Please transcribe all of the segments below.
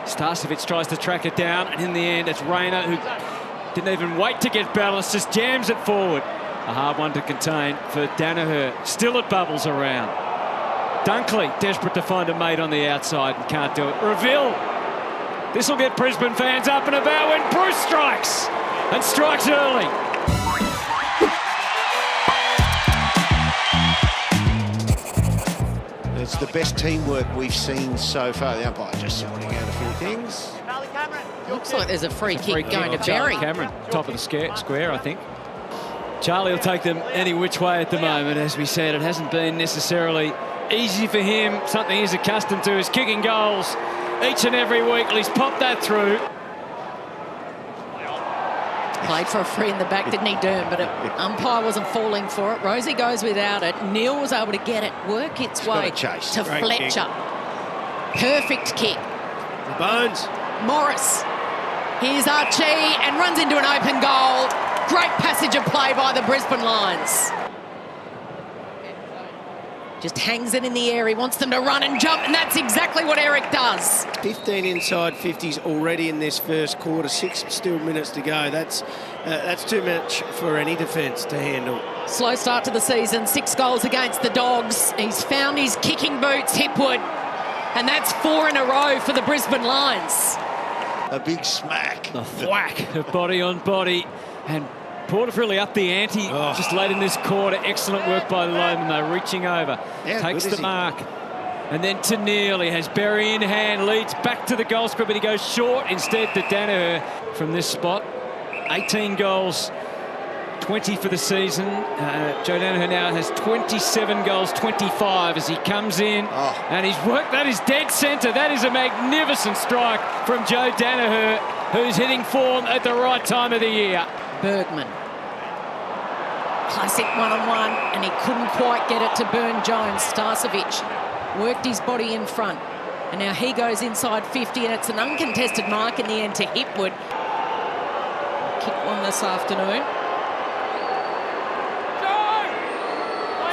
Starcevic tries to track it down, and in the end, it's Rayner who didn't even wait to get balanced, just jams it forward. A hard one to contain for Danaher. Still it bubbles around. Dunkley desperate to find a mate on the outside and can't do it. Reville. This will get Brisbane fans up and about when Bruce strikes, and strikes early. It's the best teamwork we've seen so far. The umpire just sorting out a few things. Looks like there's a free kick going to Berry. Cameron, top of the square, I think. Charlie will take them any which way at the moment. As we said, it hasn't been necessarily easy for him. Something he's accustomed to is kicking goals each and every week. Well, he's popped that through. Played for a free in the back, didn't he, Durham? But umpire wasn't falling for it. Rosie goes without it. Neil was able to get it, work its way to Fletcher. Perfect kick. The Bones. Morris. Here's Archie and runs into an open goal. Great passage of play by the Brisbane Lions. Just hangs it in the air. He wants them to run and jump, and that's exactly what Eric does. 15 inside 50s already in this first quarter. 6 still minutes to go. That's too much for any defence to handle. Slow start to the season. 6 goals against the Dogs. He's found his kicking boots, Hipwood, and that's 4 in a row for the Brisbane Lions. A big smack. A thwack of body on body, and Port really up the ante just late in this quarter. Excellent work by Loman, though, reaching over. Yeah, takes the mark. And then to Neil, he has Berry in hand, leads back to the goal square, but he goes short instead to Danaher from this spot. 18 goals, 20 for the season. Joe Danaher now has 27 goals, 25 as he comes in. And he's worked, that is dead centre. That is a magnificent strike from Joe Danaher, who's hitting form at the right time of the year. Bergman. Classic one-on-one, and he couldn't quite get it to Burn Jones. Starcevic worked his body in front, and now he goes inside 50, and it's an uncontested mark in the end to Hipwood. Kick one this afternoon.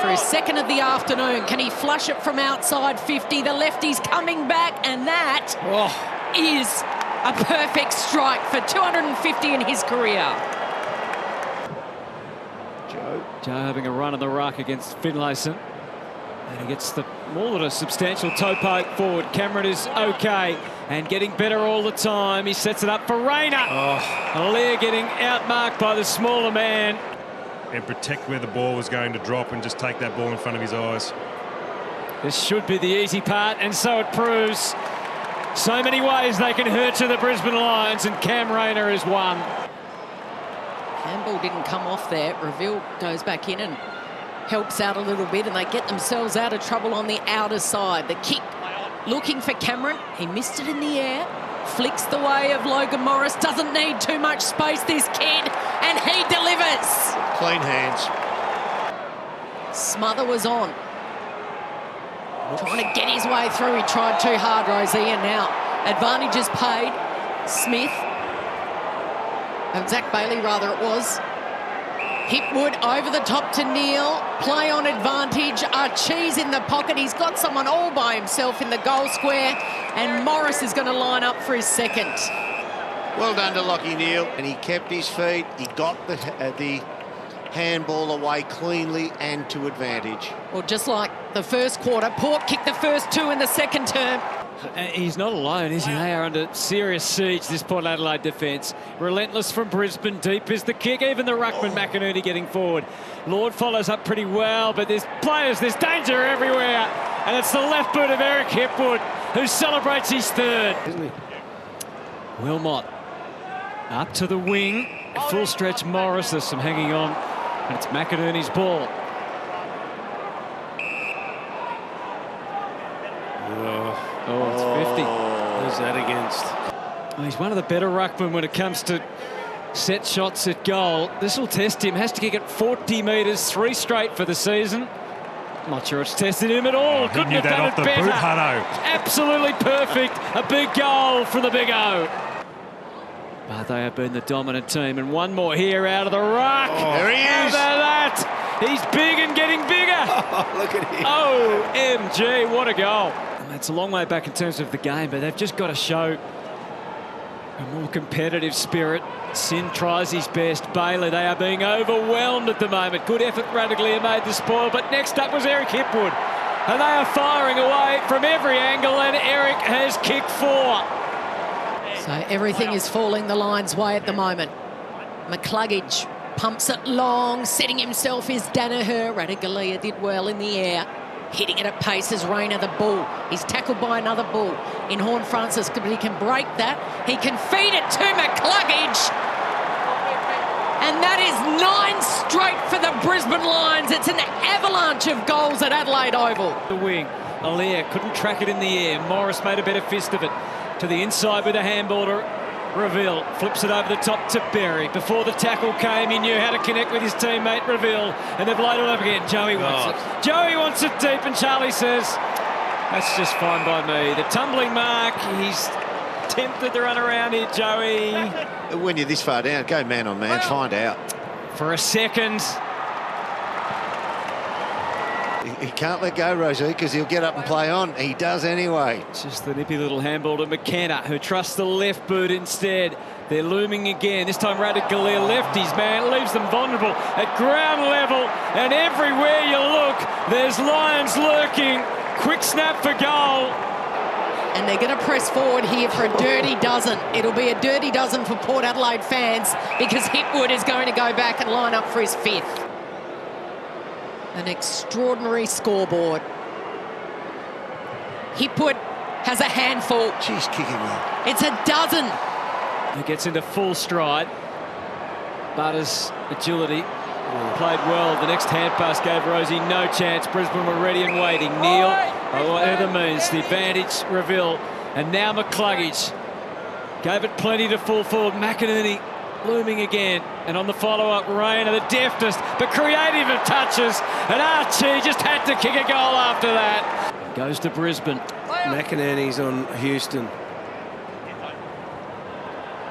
For his second of the afternoon, can he flush it from outside 50? The lefty's coming back, and that is a perfect strike for 250 in his career. Joe having a run on the ruck against Finlayson. And he gets the more than a substantial toe poke forward. Cameron is okay and getting better all the time. He sets it up for Rayner. Lear getting outmarked by the smaller man. And protect where the ball was going to drop and just take that ball in front of his eyes. This should be the easy part, and so it proves. So many ways they can hurt to the Brisbane Lions, and Cam Rayner is one. Campbell didn't come off there. Reville goes back in and helps out a little bit, and they get themselves out of trouble on the outer side. The kick looking for Cameron. He missed it in the air. Flicks the way of Logan Morris. Doesn't need too much space, this kid, and he delivers. Clean hands. Smother was on. Trying to get his way through. He tried too hard, Rosie, and now advantage is paid. Smith. Zach Bailey, rather, it was. Hipwood over the top to Neil. Play on advantage. Archie's in the pocket. He's got someone all by himself in the goal square, and Morris is going to line up for his second. Well done to Lachie Neale. And he kept his feet. He got the handball away cleanly and to advantage. Well, just like the first quarter, Port kicked the first 2 in the second term. He's not alone, is he? They are under serious siege, this Port Adelaide defence. Relentless from Brisbane, deep is the kick. Even the ruckman, McInerney, getting forward. Lord follows up pretty well, but there's players, there's danger everywhere. And it's the left boot of Eric Hipwood, who celebrates his third. Isn't he? Wilmot up to the wing. Full stretch Morris, there's some hanging on. And it's McInerney's ball. It's 50. Who's that against? Well, he's one of the better ruckmen when it comes to set shots at goal. This will test him. Has to kick it 40 metres, 3 straight for the season. Not sure it's tested him at all. Couldn't have done it better. Boot, Hutto. Absolutely perfect. A big goal from the Big O. But they have been the dominant team. And one more here out of the ruck. There he is. How about that? He's big and getting bigger. Look at him. OMG, what a goal. And that's a long way back in terms of the game, but they've just got to show A more competitive spirit. Sin tries his best. Bailey, they are being overwhelmed at the moment. Good effort, Radaglia made the spoil, but next up was Eric Hipwood. And they are firing away from every angle, and Eric has kicked 4. So everything is falling the Lions' way at the moment. McCluggage pumps it long, setting himself is Danaher. Radaglia did well in the air. Hitting it at pace is Rayner, the bull. He's tackled by another bull in Horn Francis, but he can break that. He can feed it to McCluggage. And that is 9 straight for the Brisbane Lions. It's an avalanche of goals at Adelaide Oval. The wing, Allaire couldn't track it in the air. Morris made a better fist of it. To the inside with a handball to Reville. Flips it over the top to Berry. Before the tackle came, he knew how to connect with his teammate Reville. And they've laid it up again. Joey wants it. Joey wants it deep, and Charlie says, that's just fine by me. The tumbling mark, he's tempted to run around here, Joey. When you're this far down, go man on man, find out. For a second. He can't let go, Rosie, because he'll get up and play on. He does anyway. Just the nippy little handball to McKenna, who trusts the left boot instead. They're looming again. This time Radaglia lefties, man, leaves them vulnerable at ground level. And everywhere you look, there's Lions lurking. Quick snap for goal. And they're going to press forward here for a dirty dozen. It'll be a dirty dozen for Port Adelaide fans, because Hipwood is going to go back and line up for his 5th. An extraordinary scoreboard. Hipwood has a handful. She's kicking well. It's a dozen. He gets into full stride. Butters' agility played well. The next hand pass gave Rosie no chance. Brisbane were ready and waiting. Neil, whatever means, the advantage, Reville. And now McCluggage gave it plenty to full forward. McInerney looming again, and on the follow-up, Rayner, the deftest but creative of touches, and Archie just had to kick a goal after that. Goes to Brisbane. McInerney's on Houston.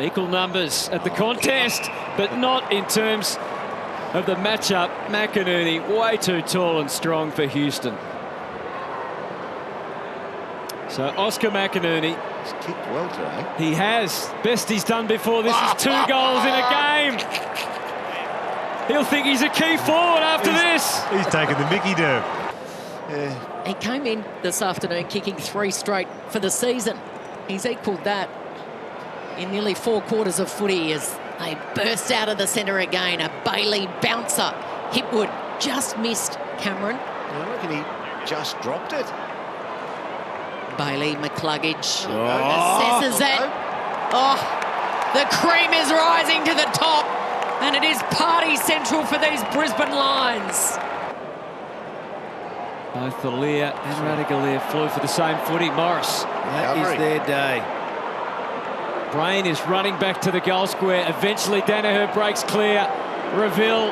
Equal numbers at the contest, but not in terms of the matchup. McInerney way too tall and strong for Houston. So Oscar McInerney, he's kicked well today. He has. Best he's done before this is 2 goals in a game. He'll think he's a key forward after this. He's taking the Mickey Derb. Yeah. He came in this afternoon kicking 3 straight for the season. He's equalled that in nearly 4 quarters of footy as they burst out of the centre again. A Bailey bouncer. Hipwood just missed Cameron. I reckon he just dropped it. Bailey, McCluggage assesses it. Oh, the cream is rising to the top, and it is party central for these Brisbane Lions. Both Allaire and Radaglia flew for the same footy. Morris. That is their day. Brain is running back to the goal square. Eventually Danaher breaks clear. Reville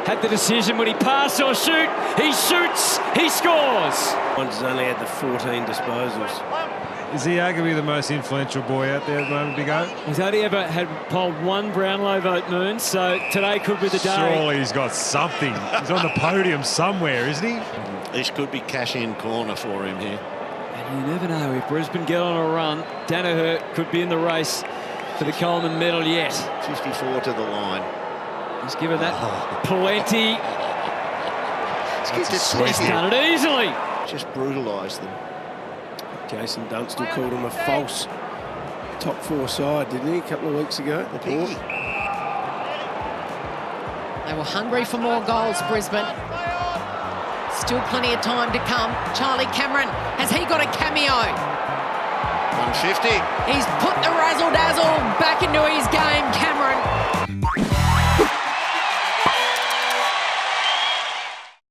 had the decision, would he pass or shoot? He shoots, he scores. Lions only had the 14 disposals. Is he arguably the most influential boy out there at the moment, Big O? He's only ever had polled 1 Brownlow vote, Moon, so today could be the day. Surely he's got something. He's on the podium somewhere, isn't he? This could be cash-in corner for him here. And you never know, if Brisbane get on a run, Danaher could be in the race for the Coleman medal yet. 54 to the line. He's given that plenty. He's done it easily. Just brutalised them. Jason Dunstall called him a false top 4 side, didn't he, a couple of weeks ago? The piggy. They were hungry for more goals, Brisbane. Still plenty of time to come. Charlie Cameron, has he got a cameo? 150. He's put the razzle-dazzle back into